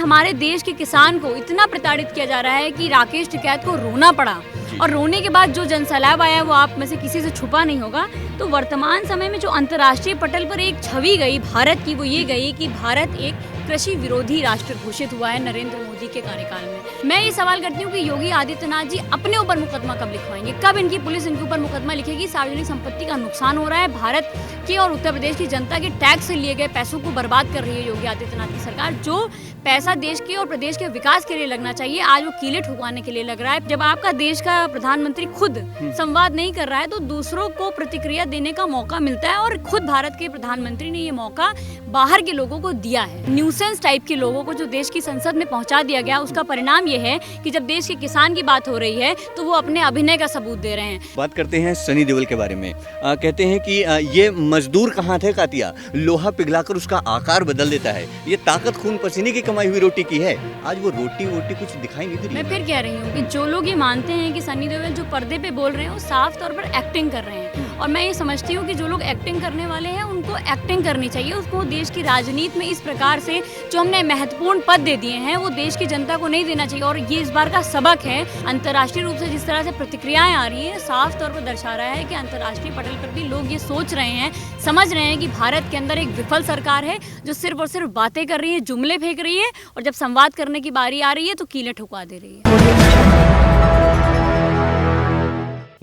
हमारे देश के किसान को इतना प्रताड़ित किया जा रहा है कि राकेश टिकैत को रोना पड़ा। और रोने के बाद जो जनसैलाब आया वो आप में से किसी से छुपा नहीं होगा। तो वर्तमान समय में जो अंतर्राष्ट्रीय पटल पर एक छवि गई भारत की, वो ये गई कि भारत एक कृषि विरोधी राष्ट्र घोषित हुआ है नरेंद्र मोदी के कार्यकाल में। मैं ये सवाल करती हूँ कि योगी आदित्यनाथ जी अपने ऊपर मुकदमा कब लिखवाएंगे, कब इनकी पुलिस इनके ऊपर मुकदमा लिखेगी। सार्वजनिक संपत्ति का नुकसान हो रहा है, भारत की और उत्तर प्रदेश की जनता के टैक्स से लिए गए पैसों को बर्बाद कर रही है योगी आदित्यनाथ की सरकार। जो पैसा देश के और प्रदेश के विकास के लिए लगना चाहिए आज वो कीले ठुकवाने के लिए लग रहा है। जब आपका देश का प्रधानमंत्री खुद संवाद नहीं कर रहा है तो दूसरों को प्रतिक्रिया देने का मौका मिलता है, और खुद भारत के प्रधानमंत्री ने ये मौका बाहर के लोगों को दिया है। न्यूसेंस टाइप के लोगों को जो देश की संसद में पहुंचा दिया गया, उसका परिणाम ये है कि जब देश के किसान की बात हो रही है तो वो अपने अभिनय का सबूत दे रहे हैं। बात करते हैं सनी देओल के बारे में। कहते हैं कि ये मजदूर कहाँ थे कातिया, लोहा पिघलाकर उसका आकार बदल देता है, ये ताकत खून पसीने की कमाई हुई रोटी की है। आज वो रोटी वोटी कुछ दिखाई नहीं दे रही। मैं फिर कह रही हूँ कि जो लोग ये मानते हैं कि सनी देओल जो पर्दे पे बोल रहे हैं वो साफ तौर पर एक्टिंग कर रहे हैं, और मैं ये समझती हूँ कि जो लोग एक्टिंग करने वाले हैं उनको एक्टिंग करनी चाहिए। उसको देश की राजनीति में इस प्रकार से जो हमने महत्वपूर्ण पद दे दिए हैं वो देश की जनता को नहीं देना चाहिए। और ये इस बार का सबक है। अंतर्राष्ट्रीय रूप से जिस तरह से प्रतिक्रियाएं आ रही है साफ तौर पर दर्शा रहा है कि अंतर्राष्ट्रीय पटल पर भी लोग ये सोच रहे हैं, समझ रहे हैं कि भारत के अंदर एक विफल सरकार है जो सिर्फ और सिर्फ बातें कर रही है, जुमले फेंक रही है, और जब संवाद करने की बारी आ रही है तो कीले ठुकवा दे रही है।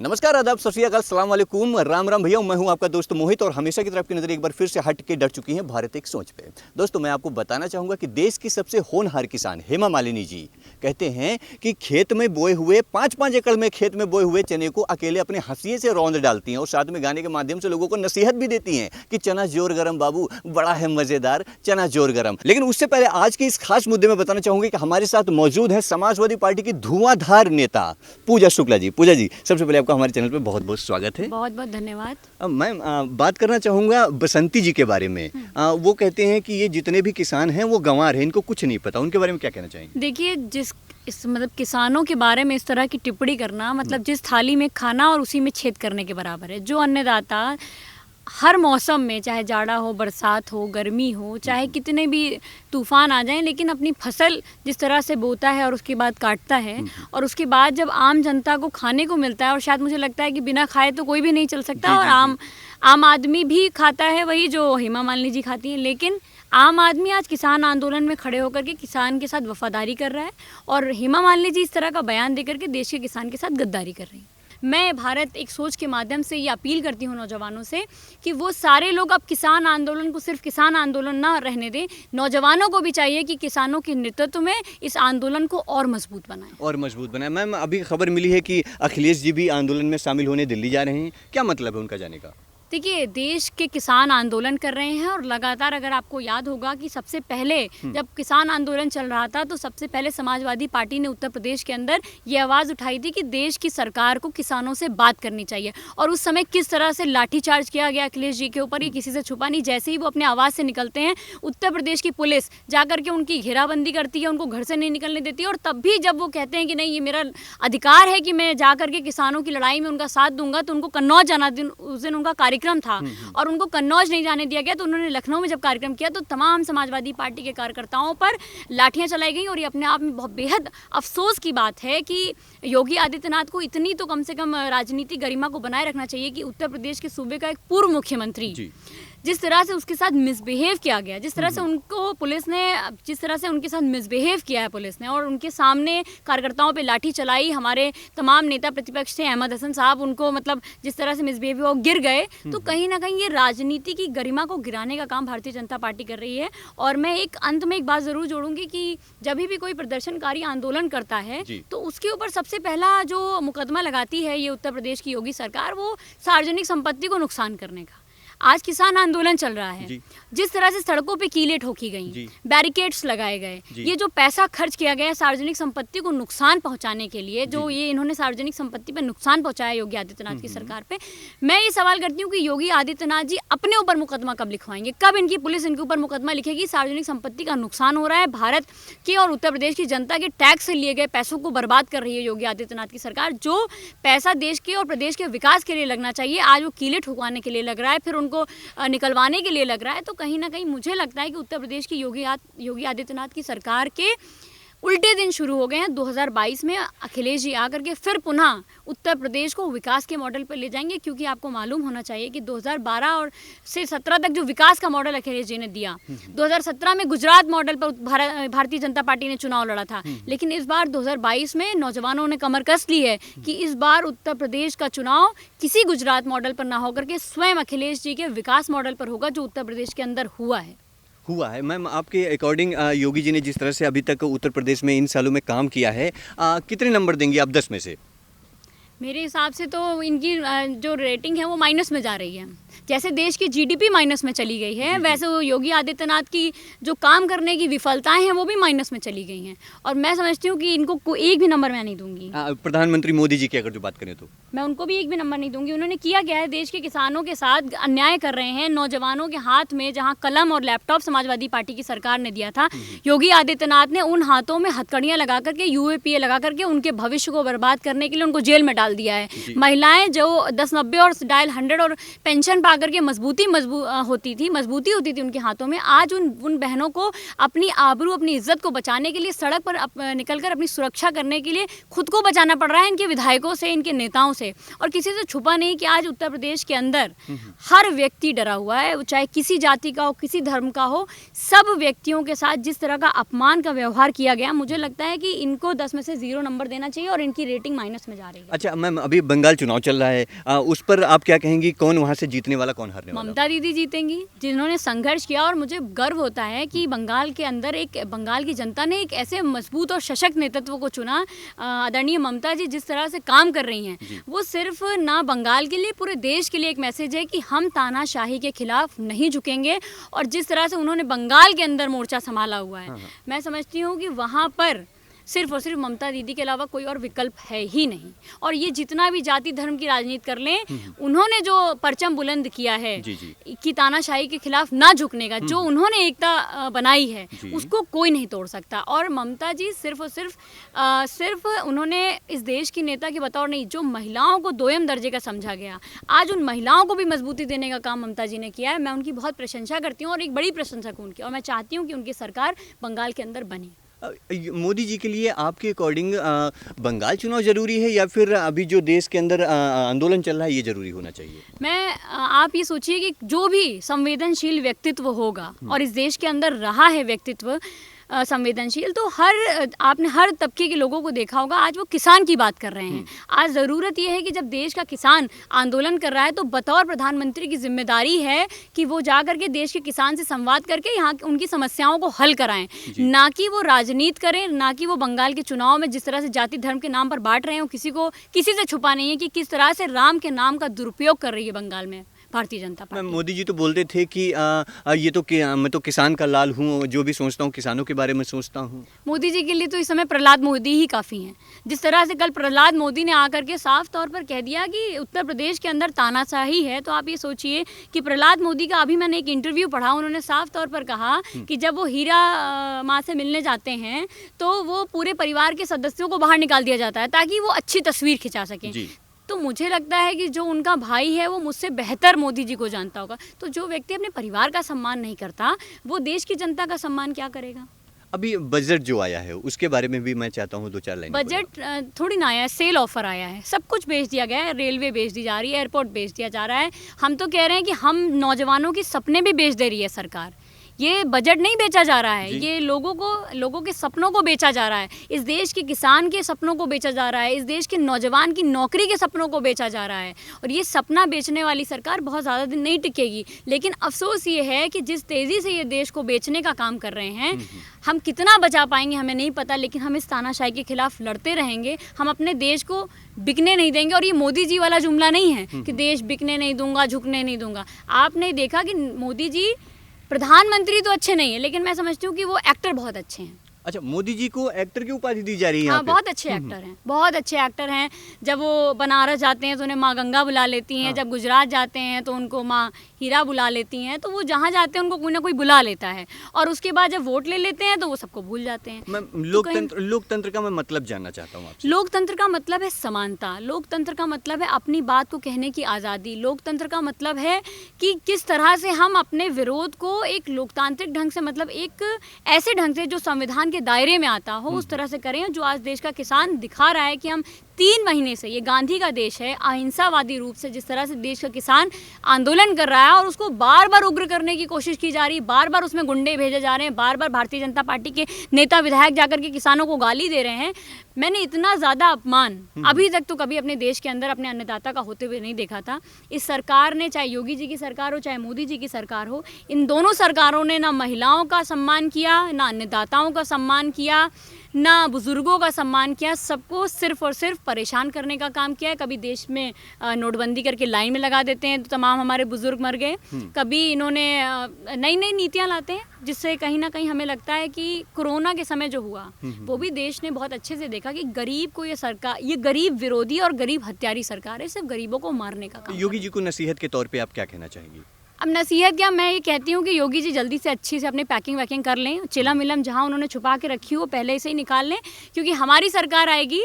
नमस्कार, आदाब, सत श्री अकाल, सलाम वालेकुम, राम राम भैया। मैं हूं आपका दोस्त मोहित, और हमेशा की तरफ की नजर एक बार फिर से हट के डर चुकी है भारत एक सोच पे। दोस्तों, मैं आपको बताना चाहूंगा कि देश की सबसे होनहार किसान हेमा मालिनी जी कहते हैं कि खेत में बोए हुए 5-5 एकड़ में खेत में बोए हुए चने को अकेले अपने हंसिये से रौंद डालती हैं, और साथ में गाने के माध्यम से लोगों को नसीहत भी देती हैं कि चना जोर गरम बाबू, बड़ा है मजेदार चना जोर गरम। लेकिन उससे पहले आज के इस खास मुद्दे में बताना चाहूंगा कि हमारे साथ मौजूद है समाजवादी पार्टी की धुआंधार नेता पूजा शुक्ला जी। पूजा जी, सबसे पहले आपका हमारे चैनल पर बहुत बहुत स्वागत है। बहुत बहुत धन्यवाद। मैम, बात करना चाहूँगा बसंती जी के बारे में। वो कहते हैं कि ये जितने भी किसान हैं वो गंवार हैं, इनको कुछ नहीं पता, उनके बारे में क्या कहना चाहेंगे? देखिए, मतलब किसानों के बारे में इस तरह की टिप्पणी करना मतलब जिस थाली में खाना और उसी में छेद करने के बराबर है। जो अन्नदाता हर मौसम में, चाहे जाड़ा हो, बरसात हो, गर्मी हो, चाहे कितने भी तूफान आ जाएं, लेकिन अपनी फसल जिस तरह से बोता है और उसके बाद काटता है, और उसके बाद जब आम जनता को खाने को मिलता है, और शायद मुझे लगता है कि बिना खाए तो कोई भी नहीं चल सकता, और आम आदमी भी खाता है वही जो हेमा मालिनी जी खाती हैं। लेकिन आम आदमी आज किसान आंदोलन में खड़े होकर के किसान के साथ वफादारी कर रहा है, और हेमा मालिनी जी इस तरह का बयान देकर के देश के किसान के साथ गद्दारी कर रही हैं। मैं भारत एक सोच के माध्यम से ये अपील करती हूँ नौजवानों से कि वो सारे लोग अब किसान आंदोलन को सिर्फ किसान आंदोलन ना रहने दें। नौजवानों को भी चाहिए कि किसानों के नेतृत्व में इस आंदोलन को और मजबूत बनाएं। मैम, अभी खबर मिली है कि अखिलेश जी भी आंदोलन में शामिल होने दिल्ली जा रहे हैं, क्या मतलब है उनका जाने का? देखिए, देश के किसान आंदोलन कर रहे हैं, और लगातार अगर आपको याद होगा कि सबसे पहले जब किसान आंदोलन चल रहा था तो सबसे पहले समाजवादी पार्टी ने उत्तर प्रदेश के अंदर ये आवाज़ उठाई थी कि देश की सरकार को किसानों से बात करनी चाहिए। और उस समय किस तरह से लाठीचार्ज किया गया अखिलेश जी के ऊपर, ये किसी से छुपा नहीं। जैसे ही वो अपने आवाज़ से निकलते हैं, उत्तर प्रदेश की पुलिस जाकर के उनकी घेराबंदी करती है, उनको घर से नहीं निकलने देती, और तब भी जब वो कहते हैं कि नहीं, ये मेरा अधिकार है कि मैं जा करके किसानों की लड़ाई में उनका साथ दूंगा, तो उनको कन्नौज जाना, उस दिन उनका कार्यक्रम था और उनको कन्नौज नहीं जाने दिया गया। तो उन्होंने लखनऊ में जब कार्यक्रम किया तो तमाम समाजवादी पार्टी के कार्यकर्ताओं पर लाठियां चलाई गई, और ये अपने आप में बहुत बेहद अफसोस की बात है कि योगी आदित्यनाथ को इतनी तो कम से कम राजनीतिक गरिमा को बनाए रखना चाहिए कि उत्तर प्रदेश के सूबे का एक पूर्व मुख्यमंत्री जिस तरह से उसके साथ मिसबिहेव किया गया, जिस तरह से उनको पुलिस ने, जिस तरह से उनके साथ मिसबिहेव किया है पुलिस ने, और उनके सामने कार्यकर्ताओं पे लाठी चलाई। हमारे तमाम नेता प्रतिपक्ष थे, अहमद हसन साहब, उनको मतलब जिस तरह से मिसबिहेव हुआ, गिर गए। तो कहीं ना कहीं ये राजनीति की गरिमा को गिराने का काम भारतीय जनता पार्टी कर रही है। और मैं एक अंत में एक बात ज़रूर जोड़ूंगी कि जब भी कोई प्रदर्शनकारी आंदोलन करता है तो उसके ऊपर सबसे पहला जो मुकदमा लगाती है ये उत्तर प्रदेश की योगी सरकार, वो सार्वजनिक संपत्ति को नुकसान करने का। आज किसान आंदोलन चल रहा है, जिस तरह से सड़कों पे कीलें ठोकी गई, बैरिकेड्स लगाए गए, ये जो पैसा खर्च किया गया सार्वजनिक संपत्ति को नुकसान पहुंचाने के लिए, जो ये इन्होंने सार्वजनिक संपत्ति पे नुकसान पहुंचाया योगी आदित्यनाथ की सरकार पे, मैं ये सवाल करती हूँ कि योगी आदित्यनाथ जी अपने ऊपर मुकदमा कब लिखवाएंगे, कब इनकी पुलिस इनके ऊपर मुकदमा लिखेगी। सार्वजनिक संपत्ति का नुकसान हो रहा है, भारत की और उत्तर प्रदेश की जनता के टैक्स से लिए गए पैसों को बर्बाद कर रही है योगी आदित्यनाथ की सरकार। जो पैसा देश के और प्रदेश के विकास के लिए लगना चाहिए आज वो कीले ठुकवाने के लिए लग रहा है। फिर उनको निकलवाने के लिए लग रहा है, तो कहीं ना कहीं मुझे लगता है कि उत्तर प्रदेश की योगी आदित्यनाथ की सरकार के उल्टे दिन शुरू हो गए हैं। 2022 में अखिलेश जी आकर के फिर पुनः उत्तर प्रदेश को विकास के मॉडल पर ले जाएंगे, क्योंकि आपको मालूम होना चाहिए कि 2012 और से 17 तक जो विकास का मॉडल अखिलेश जी ने दिया, 2017 में गुजरात मॉडल पर भारतीय जनता पार्टी ने चुनाव लड़ा था, लेकिन इस बार 2022 में नौजवानों ने कमर कस ली है कि इस बार उत्तर प्रदेश का चुनाव किसी गुजरात मॉडल पर ना होकर के स्वयं अखिलेश जी के विकास मॉडल पर होगा, जो उत्तर प्रदेश के अंदर हुआ है। मैम, आपके अकॉर्डिंग योगी जी ने जिस तरह से अभी तक उत्तर प्रदेश में इन सालों में काम किया है, कितने नंबर देंगे आप 10 में से? मेरे हिसाब से तो इनकी जो रेटिंग है वो माइनस में जा रही है। जैसे देश की जीडीपी माइनस में चली गई है, वैसे वो योगी आदित्यनाथ की जो काम करने की विफलताएं हैं वो भी माइनस में चली गई हैं, और मैं समझती हूँ कि इनको एक भी नंबर मैं नहीं दूंगी। प्रधानमंत्री मोदी जी की अगर जो बात करें तो मैं उनको भी एक भी नंबर नहीं दूंगी। उन्होंने किया क्या है, देश के किसानों के साथ अन्याय कर रहे हैं। नौजवानों के हाथ में जहां कलम और लैपटॉप समाजवादी पार्टी की सरकार ने दिया था, योगी आदित्यनाथ ने उन हाथों में हथकड़ियां लगा करके, यूएपीए लगा करके उनके भविष्य को बर्बाद करने के लिए उनको जेल में डाल दिया है। महिलाएं जो 1090 और डायल 100 और पेंशन पा करके मजबूती होती थी उनके हाथों में, आज उन बहनों को अपनी आबरू, अपनी इज्जत को बचाने के लिए सड़क पर निकलकर अपनी सुरक्षा करने के लिए खुद को बचाना पड़ रहा है इनके विधायकों से, इनके नेताओं से। और किसी से छुपा नहीं कि आज उत्तर प्रदेश के अंदर हर व्यक्ति डरा हुआ है, चाहे किसी जाति का हो, किसी धर्म का हो, सब व्यक्तियों के साथ जिस तरह का अपमान का व्यवहार किया गया, मुझे लगता है कि इनको 10 में से 0 नंबर देना चाहिए और इनकी रेटिंग माइनस में जा रही है। अच्छा मैम, अभी बंगाल चुनाव चल रहा है, उस पर आप क्या कहेंगी, कौन वहाँ से जीतने वाला, कौन हारने वाला? ममता दीदी जीतेंगी, जिन्होंने संघर्ष किया, और मुझे गर्व होता है कि बंगाल के अंदर बंगाल की जनता ने एक ऐसे मजबूत और सशक्त नेतृत्व को चुना। आदरणीय ममता जी जिस तरह से काम कर रही हैं, वो सिर्फ ना बंगाल के लिए, पूरे देश के लिए एक मैसेज है कि हम तानाशाही के खिलाफ नहीं झुकेंगे। और जिस तरह से उन्होंने बंगाल के अंदर मोर्चा संभाला हुआ है, मैं समझती हूँ कि वहाँ पर सिर्फ और सिर्फ ममता दीदी के अलावा कोई और विकल्प है ही नहीं। और ये जितना भी जाति धर्म की राजनीति कर लें, उन्होंने जो परचम बुलंद किया है कि तानाशाही के खिलाफ ना झुकने का, जो उन्होंने एकता बनाई है, उसको कोई नहीं तोड़ सकता। और ममता जी सिर्फ और सिर्फ उन्होंने इस देश की नेता के बतौर नहीं, जो महिलाओं को दोयम दर्जे का समझा गया, आज उन महिलाओं को भी मजबूती देने का काम ममता जी ने किया है। मैं उनकी बहुत प्रशंसा करती हूँ और एक बड़ी प्रशंसक हूँ उनकी, और मैं चाहती हूँ कि उनकी सरकार बंगाल के अंदर बने। मोदी जी के लिए आपके अकॉर्डिंग बंगाल चुनाव जरूरी है, या फिर अभी जो देश के अंदर आंदोलन चल रहा है ये जरूरी होना चाहिए? आप ये सोचिए कि जो भी संवेदनशील व्यक्तित्व होगा, और इस देश के अंदर रहा है व्यक्तित्व संवेदनशील, तो आपने हर तबके के लोगों को देखा होगा, आज वो किसान की बात कर रहे हैं। आज ज़रूरत ये है कि जब देश का किसान आंदोलन कर रहा है, तो बतौर प्रधानमंत्री की जिम्मेदारी है कि वो जा करके देश के किसान से संवाद करके यहाँ उनकी समस्याओं को हल कराएं, ना कि वो राजनीति करें, ना कि वो बंगाल के चुनाव में जिस तरह से जाति धर्म के नाम पर बांट रहे हो। किसी से छुपा नहीं है कि किस तरह से राम के नाम का दुरुपयोग कर रही है बंगाल में भारतीय जनता पार्टी। मोदी जी तो बोलते थे कि मैं तो किसान का लाल हूँ, जो भी सोचता हूँ किसानों के बारे में सोचता हूँ। मोदी जी के लिए तो इस समय प्रहलाद मोदी ही काफ़ी हैं। जिस तरह से कल प्रहलाद मोदी ने आकर के साफ तौर पर कह दिया कि उत्तर प्रदेश के अंदर तानाशाही है, तो आप ये सोचिए कि प्रहलाद मोदी का अभी मैंने एक इंटरव्यू पढ़ा, उन्होंने साफ तौर पर कहा कि जब वो हीरा माँ से मिलने जाते हैं तो वो पूरे परिवार के सदस्यों को बाहर निकाल दिया जाता है ताकि वो अच्छी तस्वीर खिंचा सकें। तो मुझे लगता है कि जो उनका भाई है वो मुझसे बेहतर मोदी जी को जानता होगा। तो जो व्यक्ति अपने परिवार का सम्मान नहीं करता, वो देश की जनता का सम्मान क्या करेगा? अभी बजट जो आया है उसके बारे में भी मैं चाहता हूँ 2-4 लाइन। बजट थोड़ी ना आया है, सेल ऑफर आया है, सब कुछ बेच दिया गया है, रेलवे बेच दी जा रही है, एयरपोर्ट बेच दिया जा रहा है। हम तो कह रहे हैं कि हम नौजवानों की सपने भी बेच दे रही है सरकार। ये बजट नहीं बेचा जा रहा है, ये लोगों के सपनों को बेचा जा रहा है, इस देश के किसान के सपनों को बेचा जा रहा है, इस देश के नौजवान की नौकरी के सपनों को बेचा जा रहा है। और ये सपना बेचने वाली सरकार बहुत ज़्यादा दिन नहीं टिकेगी। लेकिन अफसोस ये है कि जिस तेज़ी से ये देश को बेचने का काम कर रहे हैं, हम कितना बचा पाएंगे हमें नहीं पता, लेकिन हम इस तानाशाही के खिलाफ लड़ते रहेंगे। हम अपने देश को बिकने नहीं देंगे। और ये मोदी जी वाला जुमला नहीं है कि देश बिकने नहीं दूंगा, झुकने नहीं दूंगा। आपने देखा कि मोदी जी प्रधानमंत्री तो अच्छे नहीं है, लेकिन मैं समझती हूँ कि वो एक्टर बहुत अच्छे हैं। अच्छा, मोदी जी को एक्टर की उपाधि दी जा रही है यहाँ हाँ, पे? बहुत अच्छे एक्टर हैं, बहुत अच्छे एक्टर हैं। जब वो बनारस जाते हैं तो उन्हें माँ गंगा बुला लेती हैं, हाँ। जब गुजरात जाते हैं तो उनको माँ हीरा बुला लेती हैं। तो वो जहाँ जाते हैं उनको कोई ना कोई बुला लेता है, और उसके बाद जब वोट ले लेते हैं तो वो सबको भूल जाते हैं। मैं तो कहीं- लोकतंत्र का मैं मतलब जानना चाहता हूँ आपसे। लोकतंत्र का मतलब है समानता, लोकतंत्र का मतलब है अपनी बात को कहने की आज़ादी, लोकतंत्र का मतलब है कि किस तरह से हम अपने विरोध को एक लोकतांत्रिक ढंग से, मतलब एक ऐसे ढंग से जो संविधान के दायरे में आता हो, उस तरह से करें। जो आज देश का किसान दिखा रहा है कि हम 3 महीने से, ये गांधी का देश है, अहिंसावादी रूप से जिस तरह से देश का किसान आंदोलन कर रहा है और उसको बार बार उग्र करने की कोशिश की जा रही है, बार बार उसमें गुंडे भेजे जा रहे हैं, बार बार भारतीय जनता पार्टी के नेता विधायक जाकर के किसानों को गाली दे रहे हैं। मैंने इतना ज़्यादा अपमान अभी तक तो कभी अपने देश के अंदर अपने अन्नदाता का होते हुए नहीं देखा था। इस सरकार ने, चाहे योगी जी की सरकार हो चाहे मोदी जी की सरकार हो, इन दोनों सरकारों ने ना महिलाओं का सम्मान किया, ना अन्नदाताओं का सम्मान किया, ना बुजुर्गों का सम्मान किया। सबको सिर्फ और सिर्फ परेशान करने का काम किया है। कभी देश में नोटबंदी करके लाइन में लगा देते हैं तो तमाम हमारे बुजुर्ग मर गए, कभी इन्होंने नई नई नीतियां लाते हैं जिससे कहीं ना कहीं हमें लगता है कि कोरोना के समय जो हुआ वो भी देश ने बहुत अच्छे से देखा कि गरीब को ये सरकार, ये गरीब विरोधी और गरीब हत्यारी सरकार है, सिर्फ गरीबों को मारने का काम। योगी जी को नसीहत के तौर पे आप क्या कहना चाहेंगी? अब नसीहत क्या, मैं ये कहती हूँ कि योगी जी जल्दी से अच्छी से अपनी पैकिंग वैकिंग कर लें, चिलम मिलम जहाँ उन्होंने छुपा के रखी हो पहले से ही निकाल लें, क्योंकि हमारी सरकार आएगी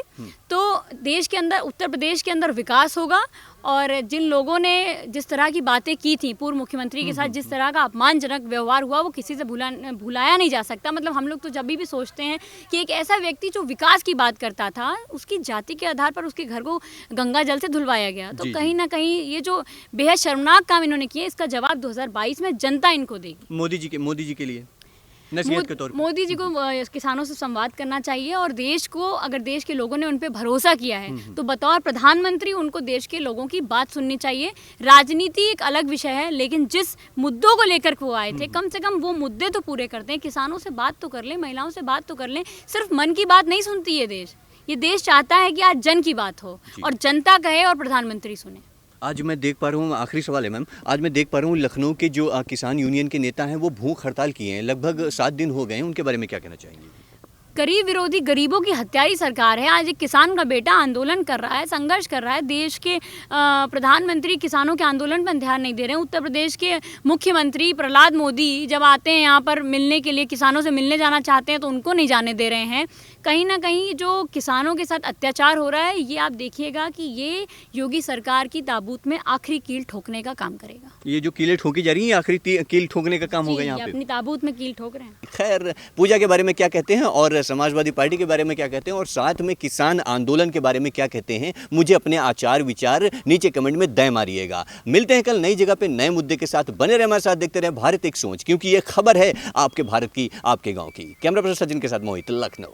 तो देश के अंदर, उत्तर प्रदेश के अंदर विकास होगा। और जिन लोगों ने जिस तरह की बातें की थी पूर्व मुख्यमंत्री के साथ, जिस तरह का अपमानजनक व्यवहार हुआ, वो किसी से भुलाया नहीं जा सकता। मतलब हम लोग तो जब भी सोचते हैं कि एक ऐसा व्यक्ति जो विकास की बात करता था, उसकी जाति के आधार पर उसके घर को गंगा जल से धुलवाया गया, तो कहीं ना कहीं ये जो बेहद शर्मनाक काम इन्होंने किया, इसका जवाब 2022 में जनता इनको देगी। मोदी जी के लिए नसीहत के तौर पे? मोदी जी को किसानों से संवाद करना चाहिए, और देश को, अगर देश के लोगों ने उन पे भरोसा किया है तो बतौर प्रधानमंत्री उनको देश के लोगों की बात सुननी चाहिए। राजनीति एक अलग विषय है, लेकिन जिस मुद्दों को लेकर वो आए थे, कम से कम वो मुद्दे तो पूरे करते हैं। किसानों से बात तो कर लें, महिलाओं से बात तो कर लें। सिर्फ मन की बात नहीं सुनती ये देश चाहता है कि आज जन की बात हो और जनता कहे और प्रधानमंत्री सुने। आज मैं देख पा रहा हूँ, आखिरी सवाल है मैम, आज मैं देख पा रहा हूँ लखनऊ के जो किसान यूनियन के नेता हैं वो भूख हड़ताल किए हैं, लगभग 7 दिन हो गए हैं, उनके बारे में क्या कहना चाहेंगे? गरीब विरोधी, गरीबों की हत्यारी सरकार है। आज एक किसान का बेटा आंदोलन कर रहा है, संघर्ष कर रहा है, देश के प्रधानमंत्री किसानों के आंदोलन पर ध्यान नहीं दे रहे हैं। उत्तर प्रदेश के मुख्यमंत्री प्रहलाद मोदी जब आते हैं यहाँ पर मिलने के लिए, किसानों से मिलने जाना चाहते हैं तो उनको नहीं जाने दे रहे हैं। कहीं ना कहीं जो किसानों के साथ अत्याचार हो रहा है, ये आप देखिएगा कि ये योगी सरकार की ताबूत में आखिरी कील ठोकने का काम करेगा। ये जो कीलें ठोकी जा रही हैं, आखिरी कील ठोकने का काम होगा जी, यहाँ ये पे। अपनी ताबूत में कील ठोक रहे हैं। खैर, पूजा के बारे में क्या कहते हैं और समाजवादी पार्टी के बारे में क्या कहते हैं और साथ में किसान आंदोलन के बारे में क्या कहते हैं, मुझे अपने आचार विचार नीचे कमेंट में दय मारिएगा। मिलते हैं कल नई जगह पे नए मुद्दे के साथ। बने रहे हमारे साथ, देखते रहे भारत एक सोच, क्योंकि ये खबर है आपके भारत की, आपके गाँव की। कैमरा पर्सन सचिन के साथ मोहित, लखनऊ।